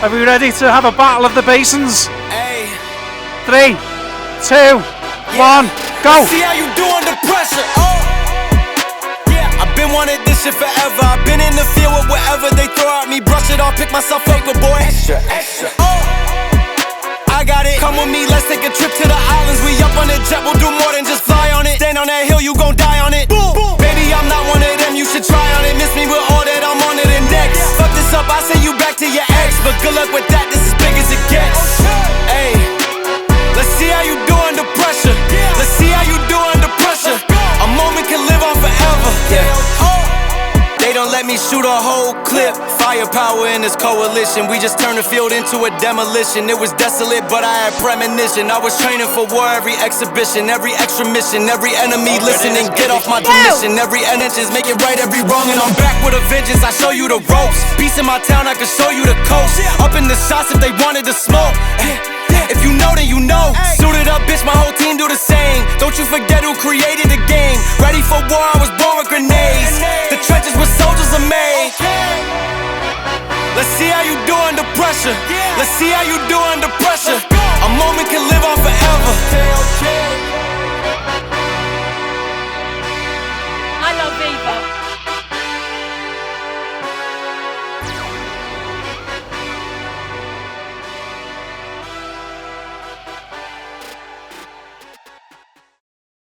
Are we ready to have a battle of the basins? Hey. 3, 2, 1, go! See how you do under pressure. Oh. Yeah. I've been wanting this shit forever. I've been in the field with whatever they throw at me. Brush it off, pick myself up, but boy. Extra, extra. Oh. I got it. Come with me, let's take a trip to the islands. We up on the jet, we'll do more than just fly on it. Stand on that hill, you gon' die on it. Boom, boom. Baby, I'm not one of them, you should try on it. Miss me with all that, I'm on to the next. Fuck this up, I send you back to your ex. But good luck with that, this is big as it gets. Ayy, let's see how you do under pressure. Let's see how you do under pressure. A moment can live on forever. Yeah. They don't let me shoot a whole clip. Firepower in this coalition. We just turned the field into a demolition. It was desolate, but I had premonition. I was training for war, every exhibition, every extra mission, every enemy listening. Get off my commission. Every inch is make it right, every wrong, and I'm back with a vengeance. I show you the ropes. Peace in my town, I can show you the coast. Up in the shots if they wanted to smoke. If you know, then you know. Suited up, bitch, my whole team do the same. Don't you forget who created the game. Ready for war, I was born with grenades. The trenches where soldiers are made. Let's see how you do under pressure. Let's see how you do under pressure.